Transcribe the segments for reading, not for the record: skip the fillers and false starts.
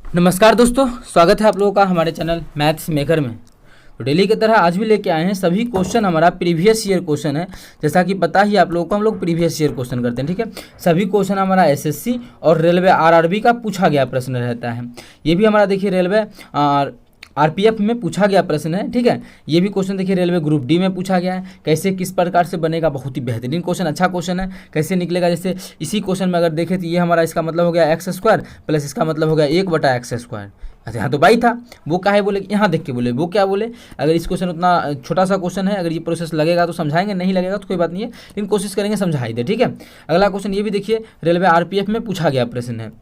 नमस्कार दोस्तों, स्वागत है आप लोगों का हमारे चैनल मैथ्स मेकर में। तो डेली की तरह आज भी लेके आए हैं सभी क्वेश्चन हमारा प्रीवियस ईयर क्वेश्चन है। जैसा कि पता ही आप लोगों को, हम लोग प्रीवियस ईयर क्वेश्चन करते हैं, ठीक है। सभी क्वेश्चन हमारा एसएससी और रेलवे आरआरबी का पूछा गया प्रश्न रहता है। ये भी हमारा देखिए रेलवे आरपीएफ में पूछा गया प्रश्न है, ठीक है। ये भी क्वेश्चन देखिए रेलवे ग्रुप डी में पूछा गया है। कैसे किस प्रकार से बनेगा, बहुत ही बेहतरीन क्वेश्चन, अच्छा क्वेश्चन है। कैसे निकलेगा, जैसे इसी क्वेश्चन में अगर देखें तो ये हमारा इसका मतलब हो गया एक्स स्क्वायर प्लस इसका मतलब हो गया 1/x स्क्वायर। अच्छा, यहाँ तो बाई था, वो काहे बोले, यहाँ देख के बोले, वो क्या बोले। अगर इस क्वेश्चन उतना छोटा सा क्वेश्चन है, अगर ये प्रोसेस लगेगा तो समझाएंगे, नहीं लगेगा तो कोई बात नहीं है, लेकिन कोशिश करेंगे समझाई दे, ठीक है। अगला क्वेश्चन ये भी देखिए रेलवे आरपीएफ में पूछा गया प्रश्न है,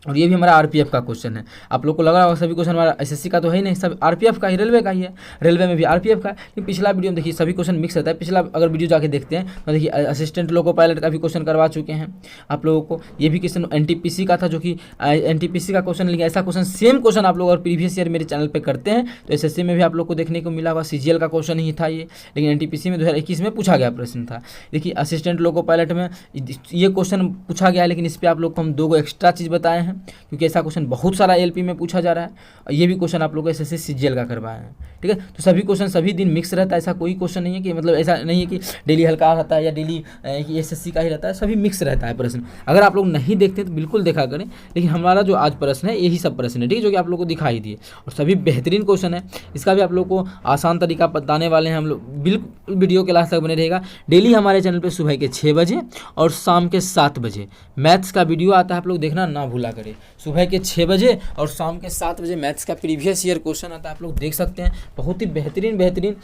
और ये भी हमारा आरपीएफ का क्वेश्चन है। आप लोग को लग रहा होगा सभी क्वेश्चन हमारा एसएससी का तो है ही नहीं, सब आरपीएफ का ही, रेलवे का ही है। रेलवे में भी आरपीएफ का है, लेकिन पिछला वीडियो में देखिए सभी क्वेश्चन मिक्स रहता है। पिछला अगर वीडियो जाके देखते हैं तो देखिए असिस्टेंट लोको पायलट का भी क्वेश्चन करवा चुके हैं आप लोगों को। ये भी क्वेश्चन एनटीपीसी का था, जो कि एनटीपीसी का क्वेश्चन, लेकिन ऐसा क्वेश्चन सेम क्वेश्चन आप लोग अगर प्रीवियस ईयर मेरे चैनल पर करते हैं तो एसएससी में भी आप लोग को देखने को मिला होगा। सीजीएल का क्वेश्चन ही था ये, लेकिन एनटीपीसी में 2021 में पूछा गया प्रश्न था। देखिए असिस्टेंट लोको पायलट में ये क्वेश्चन पूछा गया है, लेकिन इस पर आप लोग को हम 2 एक्स्ट्रा चीज़ बताए हैं, क्योंकि ऐसा बहुत सारा एलपी में पूछा जा रहा है। और ये भी क्वेश्चन आप लोगों को एसएससी सीजीएल का करवाया है, ठीक है। तो सभी क्वेश्चन सभी दिन मिक्स रहता है, ऐसा कोई क्वेश्चन नहीं है कि मतलब ऐसा नहीं है कि डेली हल्का रहता है या डेली एसएससी का ही रहता है, सभी मिक्स रहता है प्रश्न। अगर आप लोग नहीं देखते तो बिल्कुल देखा करें, लेकिन हमारा जो आज प्रश्न है यही सब प्रश्न है, ठीक है, जो कि आप लोग को दिखाई दिए, और सभी बेहतरीन क्वेश्चन है। इसका भी आप लोग को आसान तरीका बताने वाले हैं हम लोग, बिल्कुल वीडियो के लास्ट तक बने रहेगा। डेली हमारे चैनल पर सुबह के 6 बजे और शाम के 7 बजे मैथ्स का वीडियो आता है, आप लोग देखना ना भूला करें। सुबह के 6 बजे और शाम के 7 बजे मैथ्स का प्रीवियस ईयर क्वेश्चन आता है, आप लोग देख सकते हैं। बहुत ही बेहतरीन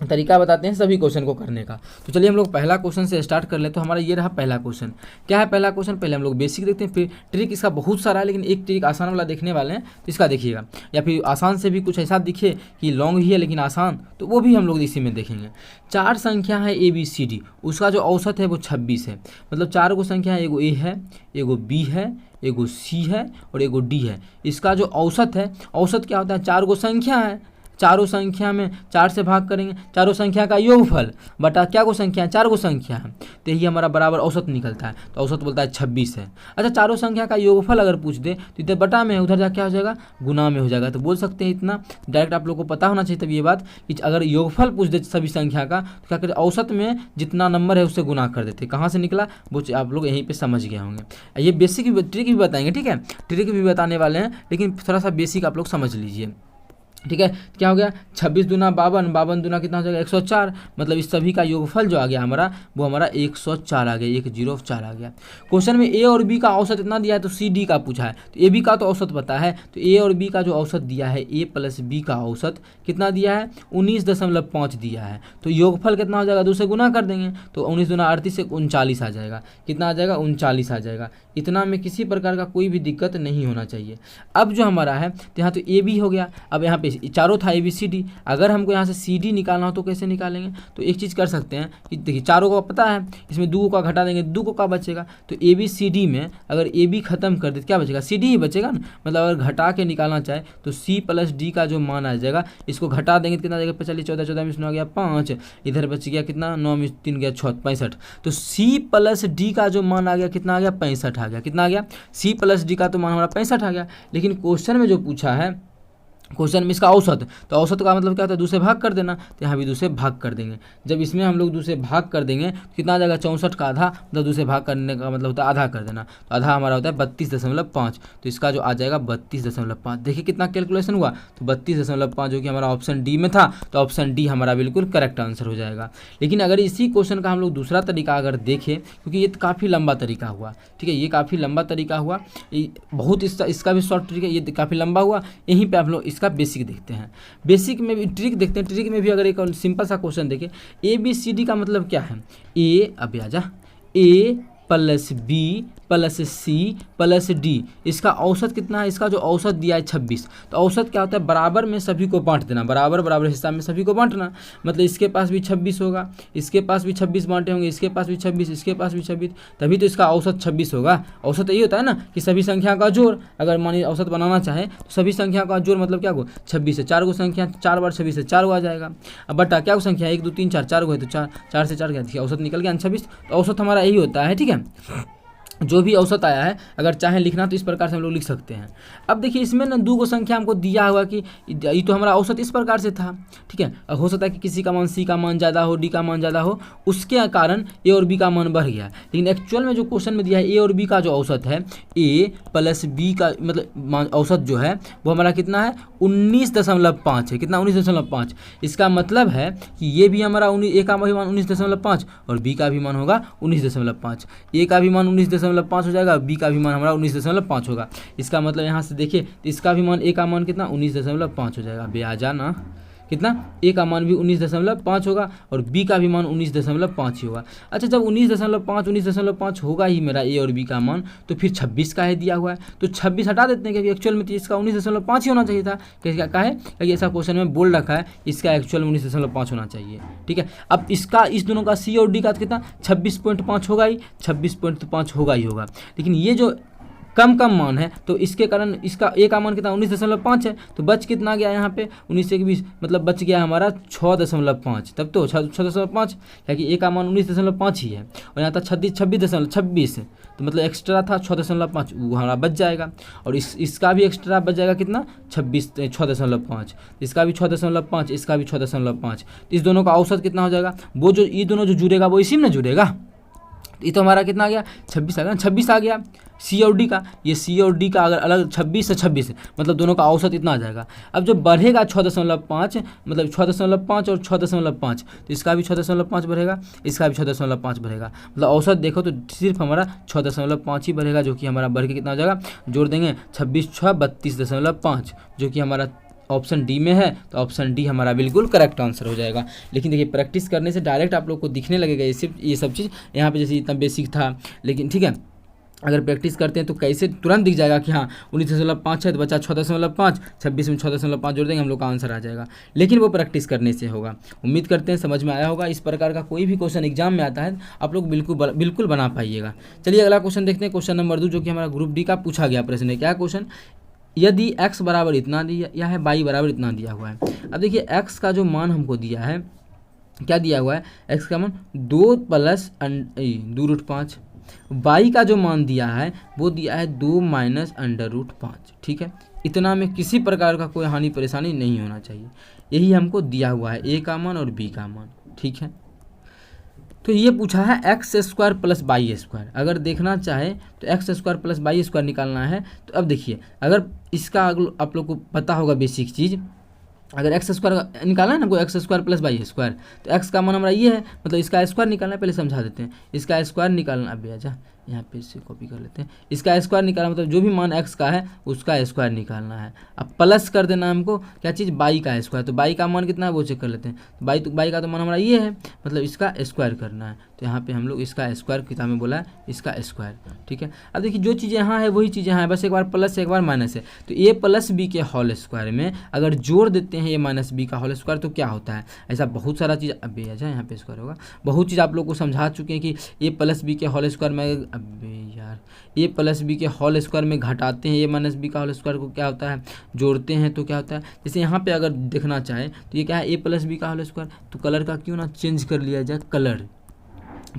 तरीका बताते हैं सभी क्वेश्चन को करने का। तो चलिए हम लोग पहला क्वेश्चन से स्टार्ट कर ले। तो हमारा ये रहा पहला क्वेश्चन। क्या है पहला क्वेश्चन, पहले हम लोग बेसिक देखते हैं, फिर ट्रिक इसका बहुत सारा है, लेकिन एक ट्रिक आसान वाला देखने वाले हैं, तो इसका देखिएगा। या फिर आसान से भी कुछ ऐसा दिखे कि लॉन्ग ही है लेकिन आसान, तो वो भी हम लोग इसी में देखेंगे। 4 संख्या है ABCD, उसका जो औसत है वो 26 है। मतलब 4 को संख्या है, एगो A है, एगो B है, एगो C है और एगो D है। इसका जो औसत है, औसत क्या होता है, 4 को संख्या है, चारों संख्या में 4 से भाग करेंगे, चारों संख्या का योगफल बटा क्या को संख्या है, 4 को संख्या है, तो यही हमारा बराबर औसत निकलता है। तो औसत बोलता है 26 है। अच्छा, चारों संख्या का योगफल अगर पूछ दे तो इधर बटा में है, उधर जा क्या हो जाएगा, गुना में हो जाएगा। तो बोल सकते हैं इतना डायरेक्ट आप लोग को पता होना चाहिए तब ये बात कि अगर योगफल पूछ दे सभी संख्या का तो क्या करते, औसत में जितना नंबर है उससे गुना कर देते। कहाँ से निकला वो आप लोग यहीं पर समझ गए होंगे। ये बेसिक ट्रिक भी बताएंगे, ठीक है, ट्रिक भी बताने वाले हैं, लेकिन थोड़ा सा बेसिक आप लोग समझ लीजिए, ठीक है। क्या हो गया, 26 दूना 52, 52 दूना कितना हो जाएगा 104। मतलब इस सभी का योगफल जो आ गया हमारा, वो हमारा 104 आ गया, 104 आ गया। क्वेश्चन में ए और बी का औसत इतना दिया है, तो सी डी का पूछा है, तो ए बी का तो औसत पता है, तो ए और बी का जो औसत दिया है, ए प्लस बी का औसत कितना दिया है, 19.5 दिया है। तो योगफल कितना हो जाएगा, 2 से गुना कर देंगे, तो 19 दूना 38 से 39 आ जाएगा। कितना आ जाएगा, 39 आ जाएगा। इतना में किसी प्रकार का कोई भी दिक्कत नहीं होना चाहिए। अब जो हमारा है, तो यहाँ तो ए बी हो गया। अब यहाँ पे चारों था ABCD, अगर हमको यहाँ से CD निकालना हो तो कैसे निकालेंगे, तो एक चीज़ कर सकते हैं कि देखिए चारों को पता है, इसमें 2 का घटा देंगे, 2 का बचेगा। तो ABCD में अगर AB खत्म कर दे क्या बचेगा, CD ही बचेगा ना। मतलब अगर घटा के निकालना चाहे तो C प्लस D का जो मान आ जाएगा, इसको घटा देंगे तो कितना आ जाएगा, 45, 14, 14 में 9 आ गया 5, इधर बच गया कितना, 9 में 3 गया 6, 65। तो C प्लस D का जो मान आ गया कितना आ गया, 65 आ गया। कितना आ गया, C प्लस D का तो मान हमारा 65 आ गया। लेकिन क्वेश्चन में जो पूछा है, क्वेश्चन में इसका औसत, तो औसत का मतलब क्या होता है, 2 से भाग कर देना, तो यहाँ भी 2 से भाग कर देंगे। जब इसमें हम लोग 2 से भाग कर देंगे तो कितना आ जाएगा, 64 का आधा, मतलब 2 से भाग करने का मतलब होता है आधा कर देना, तो आधा हमारा होता है 32.5। तो इसका जो आ जाएगा 32.5। देखिए कितना कैलकुलेशन हुआ, तो 32.5 जो कि हमारा ऑप्शन डी में था, तो ऑप्शन डी हमारा बिल्कुल करेक्ट आंसर हो जाएगा। लेकिन अगर इसी क्वेश्चन का हम लोग दूसरा तरीका अगर देखें, क्योंकि ये काफ़ी लंबा तरीका हुआ, ठीक है, ये काफ़ी लंबा तरीका हुआ, बहुत इसका भी शॉर्ट ट्रिक है, ये काफ़ी लंबा हुआ। यहीं पर आप लोग इसका बेसिक देखते हैं, बेसिक में भी ट्रिक देखते हैं। ट्रिक में भी अगर एक सिंपल सा क्वेश्चन देखें, ABCD का मतलब क्या है, ए अब आ जा, A plus B plus C plus D, इसका औसत कितना है, इसका जो औसत दिया है 26। तो औसत क्या होता है, बराबर में सभी को बांट देना, बराबर बराबर हिस्सा में सभी को बांटना। मतलब इसके पास भी 26 होगा, इसके पास भी 26 बांटे होंगे, इसके पास भी 26, इसके पास भी 26, तभी तो इसका औसत 26 होगा। औसत यही होता है ना कि सभी संख्या का जोड़, अगर मानिए औसत बनाना चाहे तो सभी संख्या का जोड़ मतलब क्या को 26 है, 4 को संख्या 4 बार 26 है, 4 को आ जाएगा। अब बटा क्या को संख्या 1 2 3 4, 4 को है तो 4 से 4 क्या औसत निकल गया 26। तो औसत हमारा यही होता है, ठीक है। जो भी औसत आया है अगर चाहें लिखना तो इस प्रकार से हम लोग लिख सकते हैं। अब देखिए इसमें ना दो को संख्या हमको दिया हुआ कि ये तो हमारा औसत इस प्रकार से था, ठीक है। अब हो सकता है कि किसी का मान सी का मान ज़्यादा हो, डी का मान ज़्यादा हो, उसके कारण ए और बी का मान बढ़ गया। लेकिन एक्चुअल में जो क्वेश्चन में दिया है ए और बी का जो औसत है, ए प्लस बी का मतलब औसत जो है वो हमारा कितना है 19.5 है। कितना 19.5। इसका मतलब है कि ये भी हमारा ए का भी मान 19.5 और बी का भी मान होगा 19.5। ए का भी मान 19.5 हो जाएगा, बी का भी मान हमारा 19.5 होगा। इसका मतलब यहाँ से देखिए तो इसका भी मान ए का मान कितना 19.5 हो जाएगा। बे आ जाना कितना ए का मान भी 19.5 होगा और बी का भी मान 19.5 ही होगा। अच्छा जब 19.5 होगा ही मेरा ए और बी का मान, तो फिर 26 का है दिया हुआ है, तो 26 हटा देते हैं क्योंकि एक्चुअल में तो इसका 19.5 ही होना चाहिए था। क्या है क्योंकि ऐसा क्वेश्चन में बोल रखा है इसका एक्चुअल 19.5 होना चाहिए, ठीक है। अब इसका इस दोनों का सी और डी का कितना 26.5 होगा ही, 26.5 होगा ही होगा। लेकिन ये जो कम मान है तो इसके कारण इसका ए का मान कितना 19.5 है, तो बच कितना गया यहाँ पे 19 से 20 मतलब बच गया हमारा 6.5। तब तो 6.5 क्योंकि ए का मान 19.5 ही है और यहाँ था 26 तो मतलब एक्स्ट्रा था 6.5 वो हमारा बच जाएगा। और इसका भी एक्स्ट्रा बच जाएगा कितना 6.5, इसका भी 6.5, इसका भी 6.5। इस दोनों का औसत कितना हो जाएगा, वो जो ये दोनों जो जुड़ेगा वो इसी में जुड़ेगा। ये तो हमारा कितना आ गया 26 आ गया, 26 आ गया सी और डी का। ये सी और डी का अगर अलग 26 से 26 मतलब दोनों का औसत इतना आ जाएगा। अब जब बढ़ेगा 6.5 मतलब 6.5 और 6.5 तो इसका भी 6.5 बढ़ेगा, इसका भी 6.5 बढ़ेगा। मतलब औसत देखो तो सिर्फ हमारा 6.5 ही बढ़ेगा, जो कि हमारा बढ़ के कितना हो जाएगा, जोड़ देंगे 26 6 32.5 जो कि हमारा ऑप्शन डी में है। तो ऑप्शन डी हमारा बिल्कुल करेक्ट आंसर हो जाएगा। लेकिन देखिए प्रैक्टिस करने से डायरेक्ट आप लोग को दिखने लगेगा ये सब चीज़ यहाँ पे जैसे इतना बेसिक था, लेकिन ठीक है अगर प्रैक्टिस करते हैं तो कैसे तुरंत दिख जाएगा कि हाँ 19.5 है तो बचा 6.5, 26 में 6.5 जोड़ देंगे हम लोग का आंसर आ जाएगा। लेकिन वो प्रैक्टिस करने से होगा। उम्मीद करते हैं समझ में आया होगा। इस प्रकार का कोई भी क्वेश्चन एग्जाम में आता है आप लोग बिल्कुल बना पाइएगा। चलिए अगला क्वेश्चन देखते हैं, क्वेश्चन नंबर 2 जो कि हमारा ग्रुप डी का पूछा गया प्रश्न है। क्या क्वेश्चन, यदि x बराबर इतना दिया है, y बराबर इतना दिया हुआ है। अब देखिए x का जो मान हमको दिया है, क्या दिया हुआ है, x का मान 2 + 2√5। y का जो मान दिया है वो दिया है 2 - √5, ठीक है। इतना में किसी प्रकार का कोई हानि परेशानी नहीं होना चाहिए, यही हमको दिया हुआ है a का मान और b का मान, ठीक है। तो ये पूछा है x² + y²। अगर देखना चाहे तो x² + y² निकालना है। तो अब देखिए अगर इसका आप लोग को पता होगा बेसिक चीज़, अगर x² निकालना है ना, कोई x² + y², तो x का मान हमारा ये है, मतलब इसका स्क्वायर निकालना है। पहले समझा देते हैं, इसका स्क्वायर निकालना। अब आजा यहाँ पे इससे कॉपी कर लेते हैं। इसका स्क्वायर निकालना मतलब जो भी मान x का है उसका स्क्वायर निकालना है। अब प्लस कर देना हमको क्या चीज़, y का स्क्वायर। तो y का मान कितना है वो चेक कर लेते हैं। तो y का तो मान हमारा ये है, मतलब इसका स्क्वायर करना है। तो यहाँ पे हम लोग इसका स्क्वायर, किताब में बोला है इसका स्क्वायर, ठीक है। अब देखिए जो चीज़ यहाँ है वही चीज़ यहाँ है, बस एक बार प्लस एक बार माइनस है। तो a + b के होल स्क्वायर में अगर जोड़ देते हैं a - b का होल स्क्वायर तो क्या होता है। ऐसा बहुत सारा चीज़, अब अच्छा यहाँ पे स्क्वायर होगा, बहुत चीज़ आप लोग को समझा चुके हैं कि a + b के होल स्क्वायर में, अबे यार a + b के होल स्क्वायर में घटाते हैं a - b का होल स्क्वायर को, क्या होता है जोड़ते हैं तो क्या होता है। जैसे यहाँ पे अगर देखना चाहे तो ये क्या है a + b का होल स्क्वायर, तो कलर का क्यों ना चेंज कर लिया जाए, कलर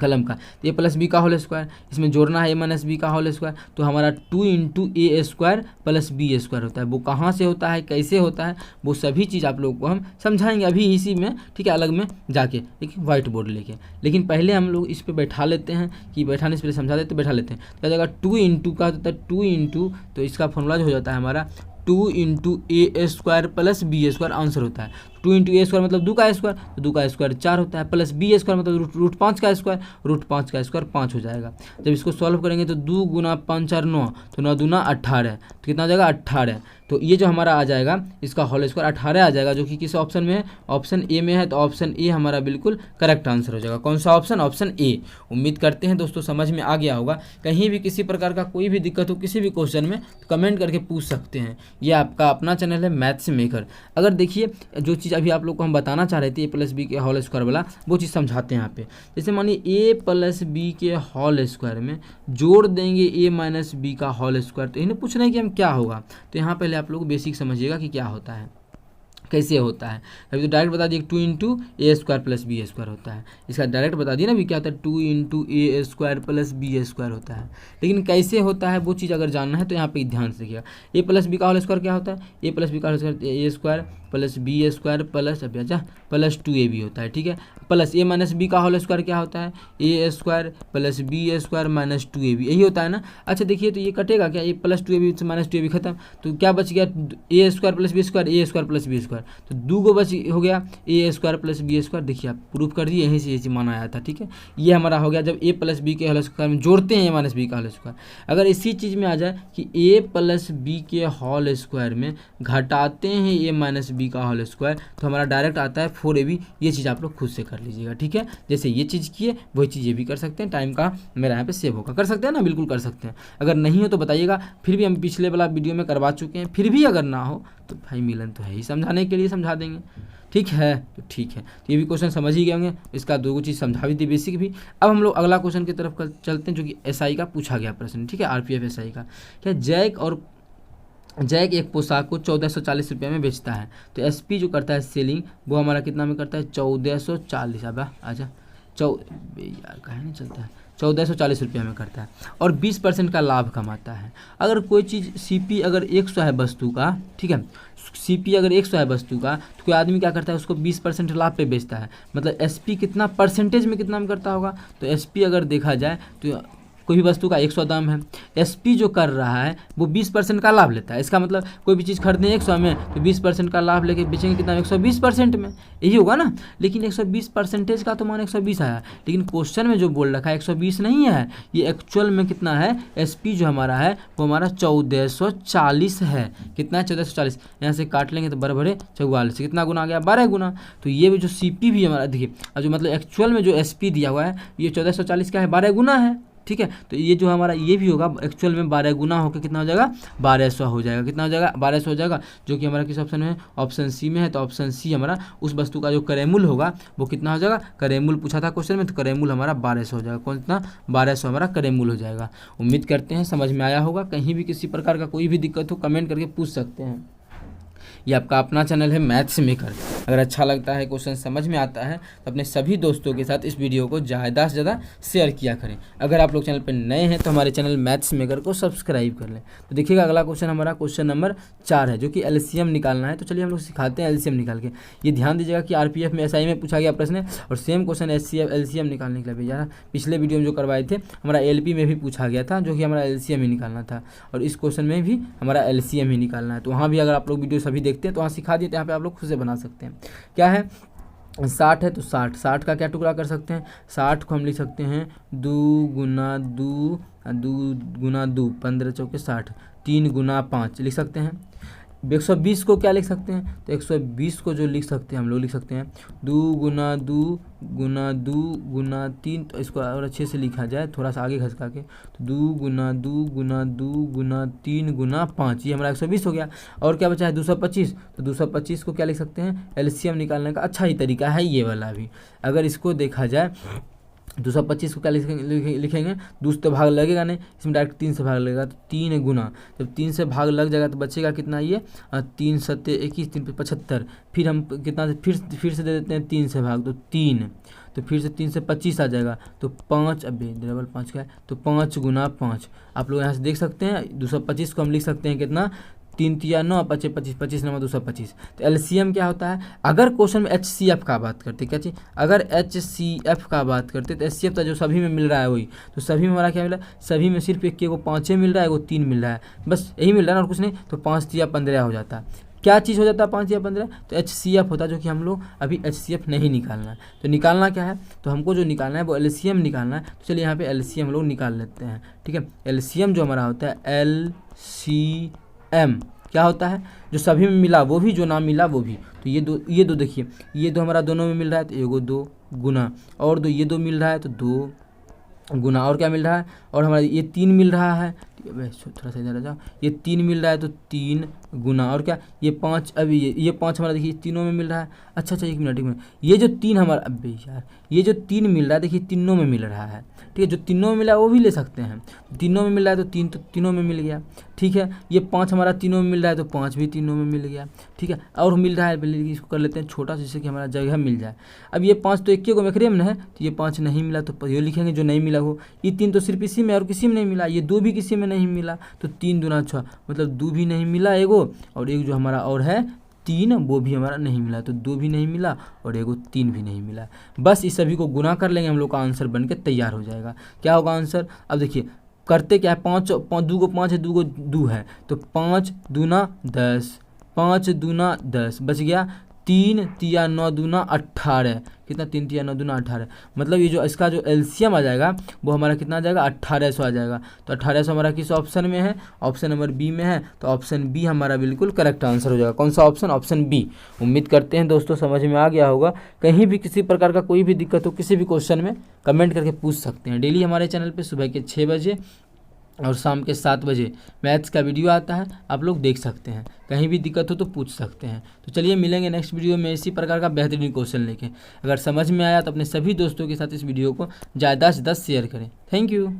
कलम का। तो a + b का होल स्क्वायर, इसमें जोड़ना है a - b का होल स्क्वायर, तो हमारा 2 × a² + b² होता है। वो कहाँ से होता है, कैसे होता है, वो सभी चीज़ आप लोगों को हम समझाएंगे अभी इसी में, ठीक है, अलग में जाके एक वाइट बोर्ड लेके। लेकिन पहले हम लोग इस पर बैठा लेते हैं, कि बैठाने से पहले समझा देते, बैठा लेते हैं। तो अगर 2 × का होता है 2 × तो इसका फॉर्मूला जो हो जाता है हमारा 2 × a² + b² आंसर होता है। 2 × a² मतलब 2 का स्क्वायर, तो 2 का स्क्वायर 4 होता है, प्लस b² मतलब √5 का स्क्वायर, √5 का स्क्वायर 5 हो जाएगा। जब इसको सॉल्व करेंगे तो 2 × 5 = 9, तो 9 दूना 18, तो कितना हो जाएगा 18। तो ये जो हमारा आ जाएगा इसका होल स्क्वायर 18 आ जाएगा, जो कि किस ऑप्शन में है, ऑप्शन ए में है। तो ऑप्शन ए हमारा बिल्कुल करेक्ट आंसर हो जाएगा। कौन सा ऑप्शन, ऑप्शन ए। उम्मीद करते हैं दोस्तों समझ में आ गया होगा। कहीं भी किसी प्रकार का कोई भी दिक्कत हो किसी भी क्वेश्चन में तो कमेंट करके पूछ सकते हैं। ये आपका अपना चैनल है मैथ्स मेकर। अगर देखिए जो चीज़ अभी आप लोग को हम बताना चाह रहे थे a + b के होल स्क्वायर वाला, वो चीज़ समझाते हैं यहाँ पे। जैसे मानिए a + b के होल स्क्वायर में जोड़ देंगे a - b का होल स्क्वायर, तो इन्हें पूछ रहे हैं कि हम क्या होगा। तो यहाँ पहले आप लोग बेसिक समझिएगा कि क्या होता है। कैसे होता है। अभी तो डायरेक्ट बता दिए 2 इंटू ए स्क्वायर प्लस बी स्क्वायर होता है, इसका डायरेक्ट बता दिए ना भी क्या होता है 2 इंटू ए स्क्वायर प्लस बी स्क्वायर होता है। लेकिन कैसे होता है वो चीज़ अगर जानना है तो यहाँ पे ध्यान से देखिएगा। ए प्लस बी का होल स्क्वायर क्या होता है, ए प्लस बी का whole square A square plus B square plus अब अच्छा प्लस 2ab होता है, ठीक है। प्लस ए माइनस बी का होल स्क्वायर क्या होता है, A square plus B square minus 2ab, यही होता है ना। अच्छा देखिए तो ये कटेगा क्या, ये प्लस 2ab से माइनस 2ab खत्म, तो क्या बच गया ए square plus B square, A square plus B square, तो 2 को बच हो गया ए स्क्वायर प्लस बी स्क्वायर। देखिए आप प्रूफ कर दिए, यहीं से ये चीज़ माना आया था, ठीक है। ये हमारा हो गया जब ए प्लस बी के होल स्क्वायर में जोड़ते हैं ए माइनस बी का होल स्क्वायर। अगर इसी चीज़ में आ जाए कि ए प्लस बी के होल स्क्वायर में घटाते हैं ए माइनस बी का होल स्क्वायर, तो हमारा डायरेक्ट आता है 4ab। ये चीज़ आप लोग खुद से कर लीजिएगा, ठीक है। जैसे ये चीज़ किए वही चीज़ ये भी कर सकते हैं, टाइम का मेरा यहाँ पे सेव होगा, कर सकते हैं ना, बिल्कुल कर सकते हैं। अगर नहीं हो तो बताइएगा, फिर भी हम पिछले वाला वीडियो में करवा चुके हैं, फिर भी अगर ना हो तो भाई मिलन तो है ही, समझाने के लिए समझा देंगे, ठीक है। तो ठीक है, तो ये भी क्वेश्चन समझ ही गए होंगे, इसका 2 चीज़ समझा भी थी बेसिक भी। अब हम लोग अगला क्वेश्चन की तरफ चलते हैं जो कि एसआई का पूछा गया प्रश्न, ठीक है, आरपीएफ एसआई का। क्या जैक एक पोशाक को 1440 रुपये में बेचता है, तो एसपी जो करता है सेलिंग वो हमारा कितना में करता है 1440। अब अच्छा यार कहे नहीं चलता है, 1440 रुपये में करता है और 20% का लाभ कमाता है। अगर कोई चीज़ सीपी अगर 100 है वस्तु का, ठीक है, सीपी अगर 100 है वस्तु का, तो कोई आदमी क्या करता है उसको 20% लाभ पे बेचता है, मतलब एसपी कितना परसेंटेज में कितना में करता होगा। तो एसपी अगर देखा जाए तो कोई भी वस्तु का 100 दाम है, एसपी जो कर रहा है वो 20% का लाभ लेता है। इसका मतलब कोई भी चीज़ खरीदें 100 में तो 20% का लाभ लेके बेचेंगे कितना, 120% में, यही होगा ना। लेकिन 120% का तो मान 120 आया, लेकिन क्वेश्चन में जो बोल रखा है 120 नहीं है, ये एक्चुअल में कितना है, एसपी जो हमारा है वो हमारा 1440 है। कितना है 1440, यहाँ से काट लेंगे तो बराबर 44, कितना गुना आ गया 12 गुना। तो ये भी जो सीपी भी हमारा देखिए, जो मतलब एक्चुअल में जो एसपी दिया हुआ है ये 1440 क्या है 12 गुना है, ठीक है। तो ये जो हमारा ये भी होगा एक्चुअल में 12 गुना होकर कितना हो जाएगा 1200 हो जाएगा, कितना हो जाएगा 1200 हो जाएगा, जो कि हमारा किस ऑप्शन में है, ऑप्शन सी में है। तो ऑप्शन सी हमारा उस वस्तु का जो करेमूल होगा वो कितना हो जाएगा, करेमूल पूछा था क्वेश्चन में, तो करेमूल हमारा 1200 हो जाएगा, कौन कितना 1200 हमारा करेमूल हो जाएगा। उम्मीद करते हैं समझ में आया होगा। कहीं भी किसी प्रकार का कोई भी दिक्कत हो कमेंट करके पूछ सकते हैं। ये आपका अपना चैनल है मैथ्स मेकर। अगर अच्छा लगता है, क्वेश्चन समझ में आता है तो अपने सभी दोस्तों के साथ इस वीडियो को ज़्यादा से ज़्यादा शेयर किया करें। अगर आप लोग चैनल पर नए हैं तो हमारे चैनल मैथ्स मेकर को सब्सक्राइब कर लें। तो देखिएगा अगला क्वेश्चन हमारा क्वेश्चन नंबर 4 है जो कि एलसीएम निकालना है। तो चलिए हम लोग सिखाते हैं एलसीएम निकाल के। ये ध्यान दीजिएगा कि आरपीएफ में एसआई में पूछा गया प्रश्न है और सेम क्वेश्चन एलसीएम निकालने के लिए भैया पिछले वीडियो में जो करवाए थे हमारा एलपी में भी पूछा गया था, जो कि हमारा एलसीएम ही निकालना था, और इस क्वेश्चन में भी हमारा एलसीएम ही निकालना है। तो वहाँ भी अगर आप लोग वीडियो सभी देखते हैं तो वहाँ सिखा दिए, यहाँ पे आप लोग खुद से बना सकते हैं। क्या है 60 है तो 60 का क्या टुकड़ा कर सकते हैं, 60 को हम लिख सकते हैं 2 गुना 2 गुना 2 15 चौके 60, 3 गुना 5 लिख सकते हैं। 120 को क्या लिख सकते हैं, तो 120 को जो लिख सकते हैं हम लोग लिख सकते हैं 2 गुना 2 गुना 3। तो इसको और अच्छे से लिखा जाए थोड़ा सा आगे खसका के, तो 2 गुना 2 गुना 3 गुना 5, ये हमारा 120 हो गया। और क्या बचा है 225, तो 225 को क्या लिख सकते हैं, एलसीएम निकालने का अच्छा ही तरीका है ये वाला भी। अगर इसको देखा जाए 225 को क्या लिखेंगे, 2 से तो भाग लगेगा नहीं, इसमें डायरेक्ट 3 से भाग लगेगा, तो 3 गुना, जब 3 से भाग लग जाएगा तो बचेगा कितना, ये 3 सत्ते 21 3 75। फिर हम कितना फिर से दे देते हैं 3 से भाग, तो 3, तो फिर से 3 से 25 आ जाएगा, तो 5 अभी डबल 5 का है, तो 5 गुना 5। आप लोग यहाँ से देख सकते हैं 225 को हम लिख सकते हैं कितना, 3 तिया 9 25 25 25 9 225। तो एलसीएम क्या होता है, अगर क्वेश्चन में एचसीएफ का बात करते, क्या चीज़, अगर एचसीएफ का बात करते तो एचसीएफ तो जो सभी में मिल रहा है वही, तो सभी में हमारा क्या मिला, सभी में सिर्फ एक को 5 मिल रहा है, वो 3 मिल रहा है, बस यही मिल रहा है और कुछ नहीं। तो 5 तिया 15 हो जाता है। क्या चीज़ हो जाता है 5 या 15, तो एचसीएफ होता है, जो कि हम लोग अभी एचसीएफ नहीं निकालना है। तो निकालना क्या है, तो हमको जो निकालना है वो एलसीएम निकालना है। तो चलिए यहाँ पे एलसीएम हम लोग निकाल लेते हैं, ठीक है। एलसीएम जो हमारा होता है एलसीएम क्या होता है, जो सभी में मिला वो भी, जो ना मिला वो भी। तो ये दो देखिए, ये दो हमारा दोनों में मिल रहा है तो एगो 2 गुना, और ये 2 मिल रहा है तो 2 गुना, और क्या मिल रहा है, और हमारा ये 3 मिल रहा है थोड़ा सा इधर आ जाओ, ये 3 मिल रहा है तो 3 गुना और क्या ये 5, अभी ये 5 हमारा देखिए तीनों में मिल रहा है। अच्छा 1 मिनट, ये जो 3 हमारा, अबे यार ये जो 3 मिल रहा है देखिए तीनों में मिल रहा है, ठीक है। जो तीनों में मिला है वो भी ले सकते हैं, तीनों में मिल रहा है तो 3 तो तीनों में मिल गया, ठीक है। ये 5 हमारा तीनों में मिल रहा है तो 5 भी तीनों में मिल गया, ठीक है। और मिल रहा है, पहले इसको कर लेते हैं छोटा, जिससे कि हमारा जगह मिल जाए। अब ये 5 तो एक को मेखरे में है, तो ये 5 नहीं मिला तो ये लिखेंगे जो नहीं मिला हो। ये 3 तो सिर्फ इसी में और किसी में नहीं मिला, ये 2 भी किसी में नहीं मिला, तो 3 दूना 6, मतलब 2 भी नहीं मिला एगो, और एक जो हमारा और है 3 वो भी हमारा नहीं मिला, तो 2 भी नहीं मिला और एगो 3 भी नहीं मिला। बस इस सभी को गुना कर लेंगे, हम लोग का आंसर बन के तैयार हो जाएगा। क्या होगा आंसर? अब देखिए करते क्या है, 5 2 को 5 है, 2 को 2 है, तो 5 दूना 10, 5 दूना 10 बच गया, 3 तिया 9 दूना 18, कितना 3 तिया 9 दूना 18, मतलब ये जो इसका जो एलसीएम आ जाएगा वो हमारा कितना आ जाएगा 1800 आ जाएगा। तो 1800 हमारा किस ऑप्शन में है? ऑप्शन नंबर बी में है, तो ऑप्शन बी हमारा बिल्कुल करेक्ट आंसर हो जाएगा। कौन सा ऑप्शन? Option B. उम्मीद करते हैं दोस्तों समझ में आ गया होगा। कहीं भी किसी प्रकार का कोई भी दिक्कत हो किसी भी क्वेश्चन में कमेंट करके पूछ सकते हैं। डेली हमारे चैनल पर सुबह के 6 बजे और शाम के 7 बजे मैथ्स का वीडियो आता है, आप लोग देख सकते हैं। कहीं भी दिक्कत हो तो पूछ सकते हैं। तो चलिए मिलेंगे नेक्स्ट वीडियो में इसी प्रकार का बेहतरीन क्वेश्चन लेके। अगर समझ में आया तो अपने सभी दोस्तों के साथ इस वीडियो को ज़्यादा से ज़्यादा शेयर करें। Thank you.